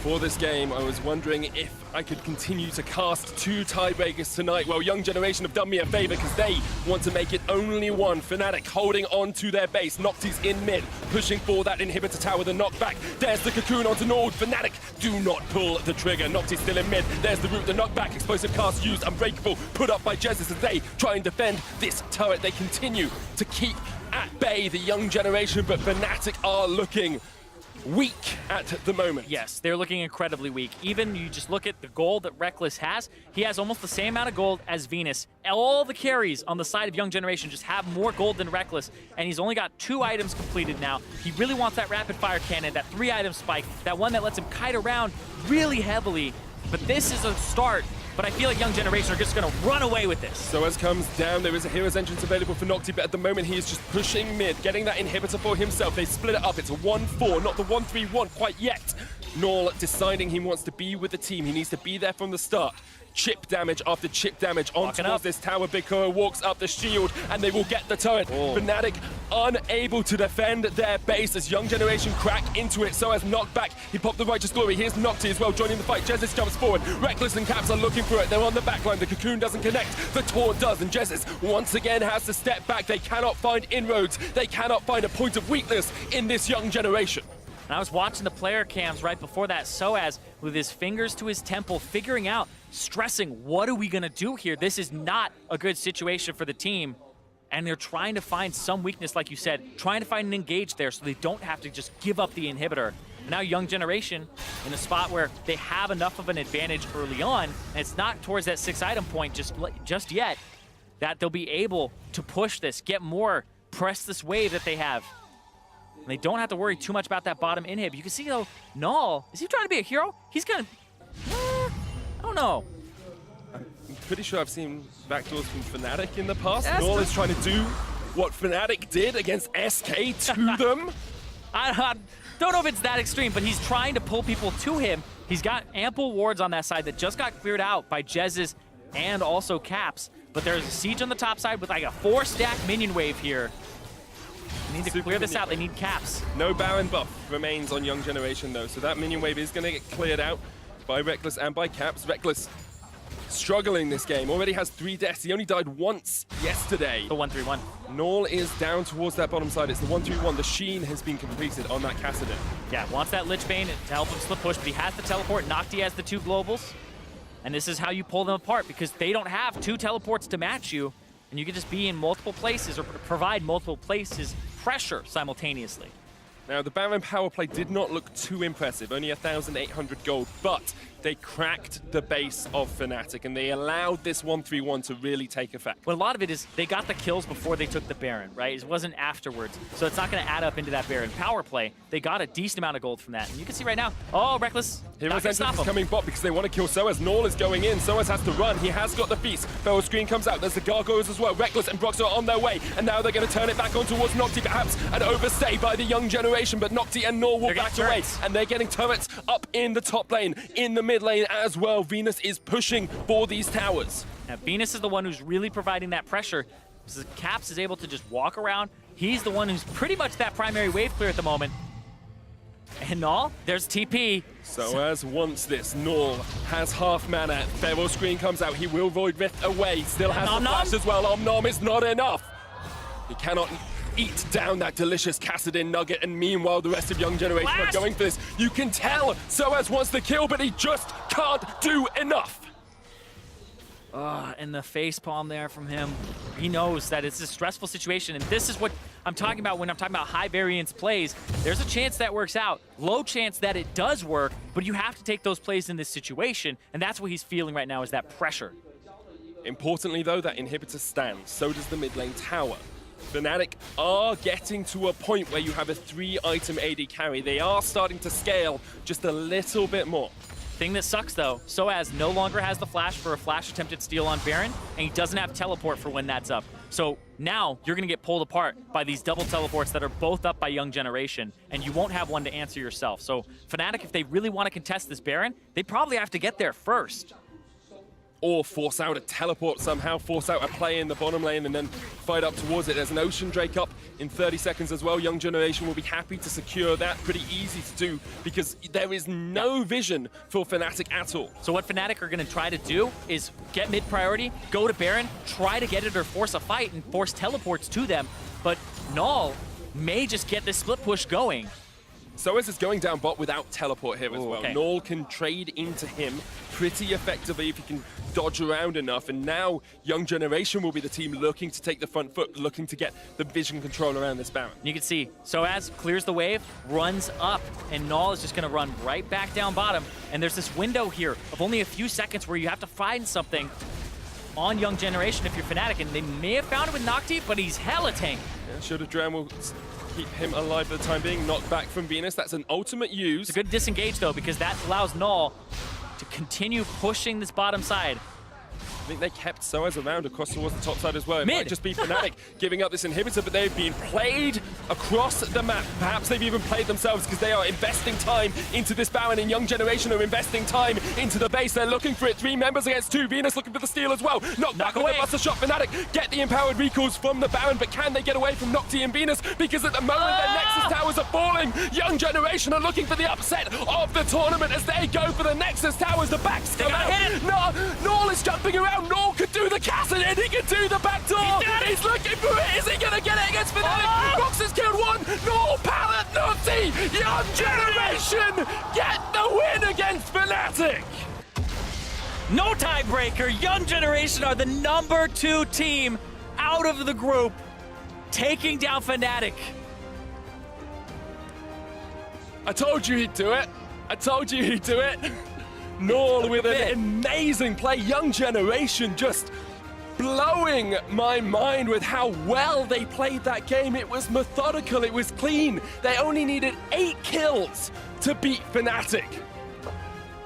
For this game, I was wondering if I could continue to cast 2 tiebreakers tonight. Well, Young Generation have done me a favor because they want to make it only one. Fnatic holding on to their base. Nocti's in mid, pushing for that inhibitor tower, the knockback. There's the cocoon onto Nord. Fnatic do not pull the trigger. Nocti's still in mid. There's the root, the knockback. Explosive cast used, Unbreakable, put up by Jezus as they try and defend this turret. They continue to keep at bay the Young Generation, but Fnatic are looking weak at the moment. Yes, they're looking incredibly weak. Even you just look at the gold that Reckless has, he has almost the same amount of gold as Venus. All the carries on the side of Young Generation just have more gold than Reckless, and he's only got 2 items completed now. He really wants that rapid fire cannon, that 3-item spike, that one that lets him kite around really heavily. But this is a start. But I feel like Young Generation are just going to run away with this. So as comes down, there is a Hero's Entrance available for Nocti, but at the moment he is just pushing mid, getting that inhibitor for himself. They split it up. It's a 1-4, not the 1-3-1 quite yet. Null deciding he wants to be with the team. He needs to be there from the start. Chip damage after chip damage on towards this tower. Big Kuro walks up the shield, and they will get the turret. Fnatic unable to defend their base as Young Generation crack into it. So as knockback, he popped the Righteous Glory. Here's Nocti as well joining the fight. Jezus jumps forward. Reckless and Caps are looking for it. They're on the backline. The cocoon doesn't connect. The Taunt does, and Jezus once again has to step back. They cannot find inroads. They cannot find a point of weakness in this Young Generation. And I was watching the player cams right before that, Soaz with his fingers to his temple, figuring out, stressing, what are we going to do here? This is not a good situation for the team. and they're trying to find some weakness, like you said, trying to find an engage there so they don't have to just give up the inhibitor. And now Young Generation in a spot where they have enough of an advantage early on, and it's not towards that 6-item point just yet, that they'll be able to push this, get more, press this wave that they have. And they don't have to worry too much about that bottom inhib. You can see, though, Null, is he trying to be a hero? He's kind of, I don't know. I'm pretty sure I've seen backdoors from Fnatic in the past. Yes, Null is trying to do what Fnatic did against SK to them. I don't know if it's that extreme, but he's trying to pull people to him. He's got ample wards on that side that just got cleared out by Jez's and also Caps. But there's a siege on the top side with like a 4-stack minion wave here. They need to clear this out. They need Caps. No Baron buff remains on Young Generation, though, so that minion wave is going to get cleared out by Rekkles and by Caps. Rekkles struggling this game. Already has 3 deaths. He only died once yesterday. The 1-3-1. Null is down towards that bottom side. It's the 1-3-1. The Sheen has been completed on that Kassadin. Yeah, wants that Lich Bane to help him slip push, but he has the teleport. Nocti has the 2 globals. And this is how you pull them apart, because they don't have 2 teleports to match you. And you can just be in multiple places or provide multiple places pressure simultaneously. Now, the Baron power play did not look too impressive, only 1,800 gold, but they cracked the base of Fnatic, and they allowed this 1-3-1 to really take effect. Well, a lot of it is they got the kills before they took the Baron, right? It wasn't afterwards, so it's not going to add up into that Baron power play. They got a decent amount of gold from that, and you can see right now, oh, Rekkles, Hero's Entrance is coming bot because they want to kill Soaz. Null is going in. Soaz has to run. He has got the feast. Feral Screen comes out. There's the Gargoyles as well. Rekkles and Brox are on their way, and now they're going to turn it back on towards Nocti, perhaps an overstay by the Young Generation, but Nocti and Null will back away, and they're getting turrets up in the top lane, in the mid lane as well. Venus is pushing for these towers. Now, Venus is the one who's really providing that pressure. So Caps is able to just walk around. He's the one who's pretty much that primary wave clear at the moment. And Null, there's TP. Soaz wants this. Null has half mana. Feral Screen comes out. He will Void Rift away. Still has the flash as well. Om is not enough. He cannot eat down that delicious Kassadin nugget, and meanwhile the rest of Young Generation are going for this. You can tell Soaz wants the kill, but he just can't do enough. And the facepalm there from him. He knows that it's a stressful situation, and this is what I'm talking about when I'm talking about high variance plays. There's a chance that works out, low chance that it does work, but you have to take those plays in this situation, and that's what he's feeling right now, is that pressure. Importantly though, that inhibitor stands, so does the mid lane tower. Fnatic are getting to a point where you have a 3-item AD carry. They are starting to scale just a little bit more. Thing that sucks though, Soaz no longer has the flash for a flash attempted steal on Baron, and he doesn't have teleport for when that's up. So now you're gonna get pulled apart by these double teleports that are both up by Young Generation, and you won't have one to answer yourself. So Fnatic, if they really want to contest this Baron, they probably have to get there first. Or force out a teleport somehow, force out a play in the bottom lane and then fight up towards it. There's an Ocean Drake up in 30 seconds as well. Young Generation will be happy to secure that. Pretty easy to do because there is no vision for Fnatic at all. So what Fnatic are going to try to do is get mid priority, go to Baron, try to get it or force a fight and force teleports to them. But Null may just get this split push going. Soaz is going down bot without teleport here as well. Okay. Null can trade into him pretty effectively if he can dodge around enough, and now Young Generation will be the team looking to take the front foot, looking to get the vision control around this Baron. You can see Soaz clears the wave, runs up, and Null is just going to run right back down bottom. And there's this window here of only a few seconds where you have to find something on Young Generation if you're Fnatic, and they may have found it with Nocti, but he's hella tank. Yeah, Should have Drown will keep him alive for the time being. Knocked back from Venus. That's an ultimate use. It's a good disengage though, because that allows Null to continue pushing this bottom side. I think they kept Soaz around across towards the top side as well. It Mid. might just be Fnatic giving up this inhibitor, but they've been played across the map. Perhaps they've even played themselves because they are investing time into this Baron, and Young Generation are investing time into the base. They're looking for it. 3 members against 2. Venus looking for the steal as well. Knocked back with a buster shot. Fnatic get the empowered recalls from the Baron, but can they get away from Nocti and Venus? Because at the moment their Nexus towers are falling. Young Generation are looking for the upset of the tournament as they go for the Nexus towers. The backs come out. Null is jumping around. Null could do the Kassadin. He can do the backdoor. He's looking for it. Is he going to get it against Fnatic? Rox has killed one. Null, Pallet, Nocti. Young Generation get the win against Fnatic. No tiebreaker. Young Generation are the #2 team out of the group, taking down Fnatic. I told you he'd do it. I told you he'd do it. Null with an amazing play. Young Generation just blowing my mind with how well they played that game. It was methodical, it was clean. They only needed 8 kills to beat Fnatic.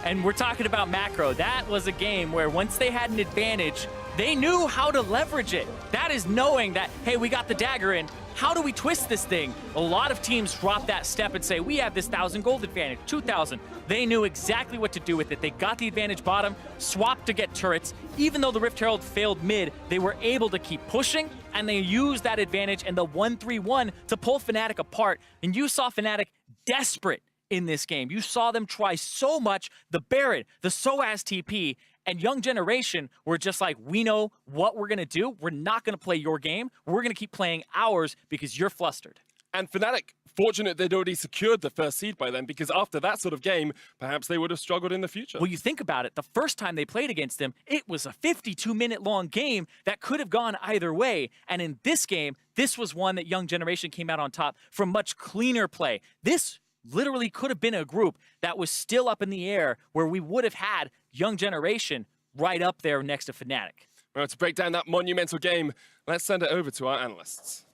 And we're talking about macro. That was a game where once they had an advantage, they knew how to leverage it. That is knowing that, hey, we got the dagger in. How do we twist this thing? A lot of teams drop that step and say, we have this 1,000 gold advantage, 2,000. They knew exactly what to do with it. They got the advantage bottom, swapped to get turrets. Even though the Rift Herald failed mid, they were able to keep pushing, and they used that advantage and the 1-3-1 to pull Fnatic apart. And you saw Fnatic desperate in this game. You saw them try so much, the Baron, the SOAS TP, and Young Generation were just like, we know what we're going to do. We're not going to play your game. We're going to keep playing ours because you're flustered. And Fnatic, fortunate they'd already secured the first seed by then, because after that sort of game, perhaps they would have struggled in the future. Well, you think about it, the first time they played against them, it was a 52-minute long game that could have gone either way. And in this game, this was one that Young Generation came out on top from much cleaner play. This literally could have been a group that was still up in the air where we would have had Young Generation right up there next to Fnatic. Well, to break down that monumental game, let's send it over to our analysts.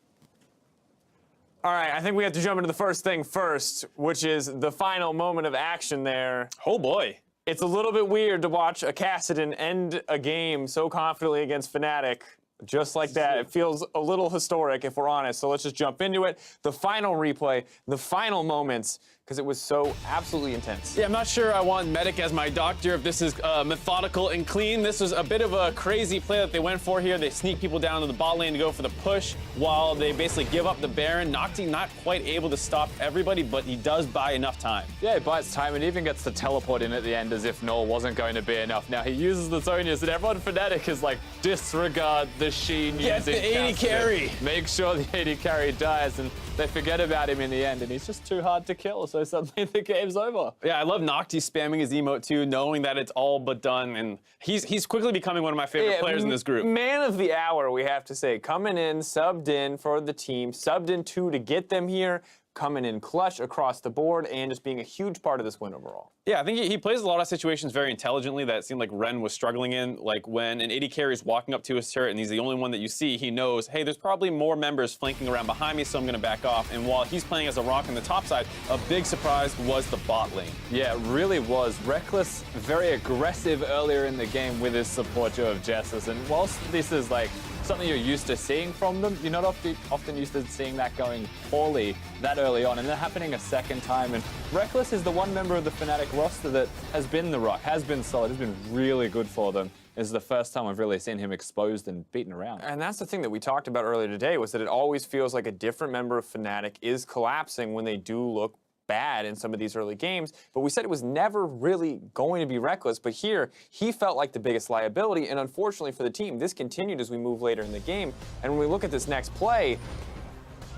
All right, I think we have to jump into the first thing first, which is the final moment of action there. Oh boy. It's a little bit weird to watch a Kassadin end a game so confidently against Fnatic. Just like that. It feels a little historic, if we're honest. So let's just jump into it. The final replay, the final moments, because it was so absolutely intense. Yeah, I'm not sure I want Medic as my doctor if this is methodical and clean. This was a bit of a crazy play that they went for here. They sneak people down to the bot lane to go for the push while they basically give up the Baron. Nocti not quite able to stop everybody, but he does buy enough time. Yeah, he buys time and even gets the teleport in at the end as if Null wasn't going to be enough. Now he uses the Zonias and everyone Fnatic is like, disregard the Sheen Get using the 80 Kassadin. carry. Make sure the 80 carry dies, and they forget about him in the end, and he's just too hard to kill, so suddenly the game's over. Yeah, I love Nocti spamming his emote too, knowing that it's all but done, and he's quickly becoming one of my favorite players in this group. Man of the hour, we have to say. Coming in, subbed in for the team, subbed in too to get them here, coming in clutch across the board, and just being a huge part of this win overall. Yeah, I think he plays a lot of situations very intelligently that it seemed like Ren was struggling in. Like when an 80 carry is walking up to his turret and he's the only one that you see, he knows, hey, there's probably more members flanking around behind me, so I'm going to back off. And while he's playing as a rock on the top side, a big surprise was the bot lane. Yeah, it really was. Reckless, very aggressive earlier in the game with his support of Jessus, and whilst this is like something you're used to seeing from them, you're not often used to seeing that going poorly that early on, and then happening a second time. And Reckless is the one member of the Fnatic roster that has been the rock, has been solid, has been really good for them. This is the first time I've really seen him exposed and beaten around. And that's the thing that we talked about earlier today, was that it always feels like a different member of Fnatic is collapsing when they do look bad in some of these early games, but we said it was never really going to be Reckless. But here, he felt like the biggest liability, and unfortunately for the team, this continued as we move later in the game. And when we look at this next play,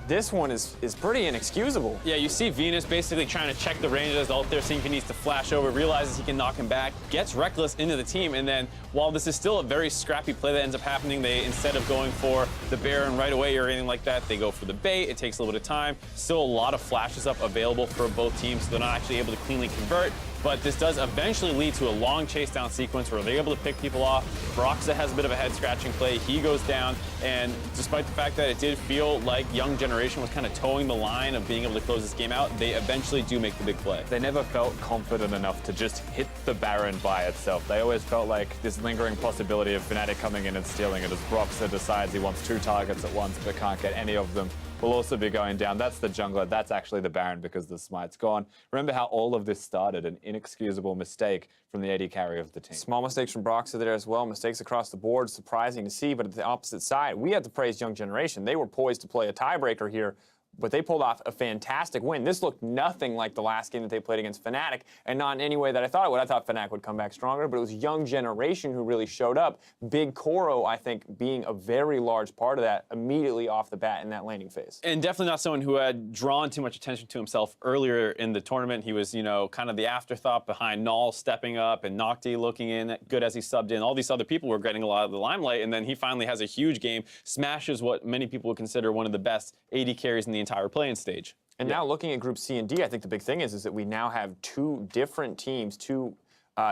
this one is pretty inexcusable. Yeah, you see Venus basically trying to check the range of his ult there, seeing if he needs to flash over, realizes he can knock him back, gets Reckless into the team, and then while this is still a very scrappy play that ends up happening, they, instead of going for the Baron right away or anything like that, they go for the bait. It takes a little bit of time. Still a lot of flashes up available for both teams, so they're not actually able to cleanly convert. But this does eventually lead to a long chase down sequence where they're able to pick people off. Broxa has a bit of a head scratching play. He goes down, and despite the fact that it did feel like Young Generation was kind of towing the line of being able to close this game out, they eventually do make the big play. They never felt confident enough to just hit the Baron by itself. They always felt like this lingering possibility of Fnatic coming in and stealing it as Broxa decides he wants 2 targets at once but can't get any of them. Will also be going down. That's the jungler. That's actually the Baron because the smite's gone. Remember how all of this started? An inexcusable mistake from the AD carry of the team. Small mistakes from Broxa there as well. Mistakes across the board. Surprising to see, but at the opposite side, we had to praise Young Generation. They were poised to play a tiebreaker here but they pulled off a fantastic win. This looked nothing like the last game that they played against Fnatic, and not in any way that I thought it would. I thought Fnatic would come back stronger, but it was Young Generation who really showed up. Big Koro, I think, being a very large part of that immediately off the bat in that laning phase. And definitely not someone who had drawn too much attention to himself earlier in the tournament. He was, kind of the afterthought behind Null stepping up and Nocti looking in good as he subbed in. All these other people were getting a lot of the limelight, and then he finally has a huge game, smashes what many people would consider one of the best AD carries in the entire playing stage. And now looking at Group C and D, I think the big thing is that we now have two different teams,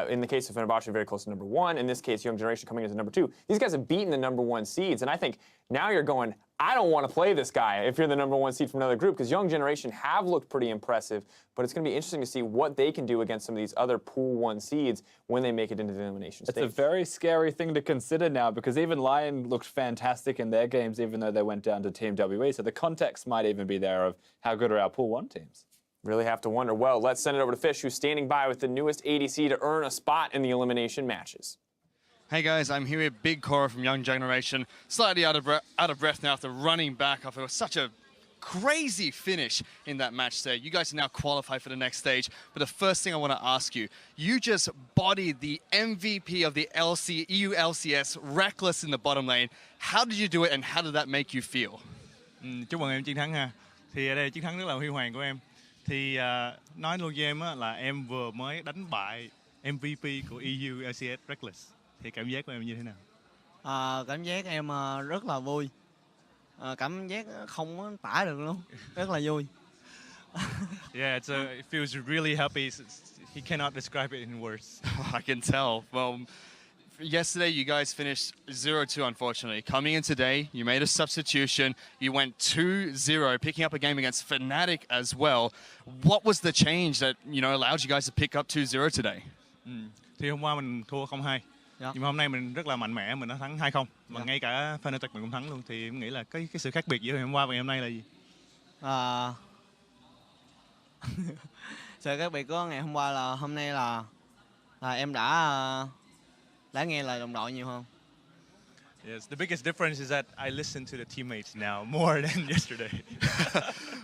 in the case of Fenerbahce, very close to number 1. In this case, Young Generation coming into number 2. These guys have beaten the number 1 seeds, and I think now you're going, I don't want to play this guy if you're the number 1 seed from another group, because Young Generation have looked pretty impressive, but it's going to be interesting to see what they can do against some of these other Pool 1 seeds when they make it into the elimination stage. It's a very scary thing to consider now, because even Lion looked fantastic in their games, even though they went down to Team WE, so the context might even be there of how good are our Pool 1 teams. Really have to wonder. Well, let's send it over to Fish, who's standing by with the newest ADC to earn a spot in the elimination matches. Hey guys, I'm here with Big Koro from Young Generation. Slightly out of breath now after running back off. It was such a crazy finish in that match there. You guys are now qualified for the next stage. But the first thing I want to ask you, you just bodied the MVP of the EU LCS, Reckless in the bottom lane. How did you do it and how did that make you feel? Chúc mừng em chiến thắng ha. Thì ở đây chiến thắng rất là huy hoàng của em. Thì nói luôn với em á, là em vừa mới đánh bại MVP của EU LCS Reckless. Thì cảm giác của em như thế nào? Cảm giác em rất là vui. Cảm giác không tả được luôn. Rất là vui. Yeah, it feels really happy. He cannot describe it in words. I can tell. Well, yesterday you guys finished 0-2, unfortunately. Coming in today, you made a substitution. You went 2-0, picking up a game against Fnatic as well. What was the change that allowed you guys to pick up 2-0 today? Thì hôm qua mình thua 0-2. Nhưng mà hôm nay mình rất là mạnh mẽ, mình đã thắng 2-0. Mà ngay cả Fnatic mình cũng thắng luôn. Thì em nghĩ là cái sự khác biệt giữa hôm qua và hôm nay là gì? Sự khác biệt của ngày hôm qua là hôm nay là em đã nghe lời đồng đội nhiều hơn. Yes, the biggest difference is that I listen to the teammates now more than yesterday.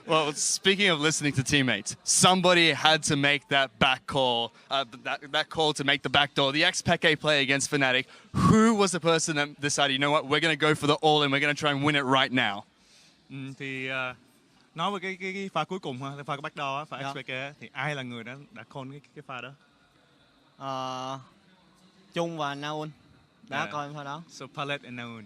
Well, speaking of listening to teammates, somebody had to make that back call, that call to make the back door. The ex-Peke play against Fnatic. Who was the person that decided, you know what, we're going to go for the all-in, we're going to try and win it right now? Thì nói về cái pha cuối cùng ha, pha cái back door, pha ex-Peke, thì ai là người đã call cái pha đó? Trung và Naun đã coi pha đó. So Palette and Naun.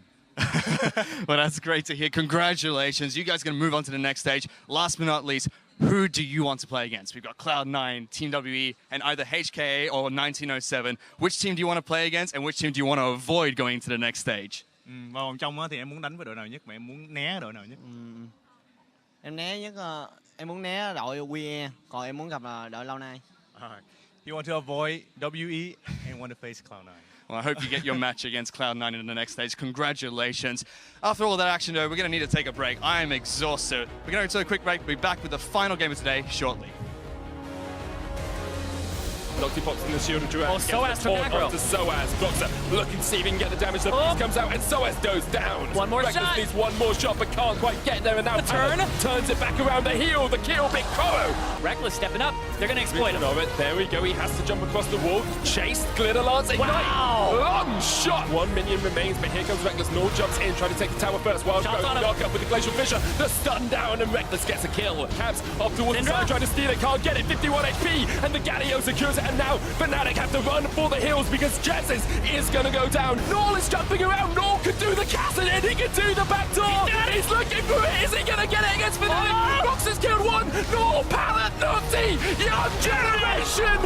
Well, that's great to hear. Congratulations. You guys are going to move on to the next stage. Last but not least, who do you want to play against? We've got Cloud9, Team WE, and either HKA or 1907. Which team do you want to play against, and which team do you want to avoid going to the next stage? Vào vòng trong thì em muốn đánh với đội nào nhất, mà em muốn né đội nào nhất? Em né nhất, em muốn né đội WE, còn em muốn gặp là đội Lâu Nay. You want to avoid WE and want to face Cloud9. Well, I hope you get your match against Cloud9 in the next stage. Congratulations. After all that action, though, we're going to need to take a break. I am exhausted. We're going to take a quick break. We'll be back with the final game of today shortly. Nocti pops in the shield of Duran. Oh, Soaz from aggro. To Soaz. Bloxer looking to see if he can get the damage. The piece comes out and Soaz goes down. One more Reckless shot. needs one more shot but can't quite get there. And now The turn. turns it back around the heel. The kill, Big Koro. Reckless stepping up. They're going to exploit him. Of it. There we go. He has to jump across the wall. Chased. Glitter Lance. Ignite. Wow. Long shot. One minion remains, but here comes Reckless. Null jumps in, trying to take the tower first. Wild Shots goes on him. knock up with the Glacial Fissure. The stun down, and Reckless gets a kill. Caps up towards the side, trying to steal it. Can't get it. 51 HP, and the Galio secures it. And now Fnatic have to run for the hills because Jesses is going to go down. Null is jumping around. Null can do the Cassidin. He can do the back door. He's looking for it. Is he going to get it against Fnatic? Box has killed one. Null, Pallet, Nocti, Young Generation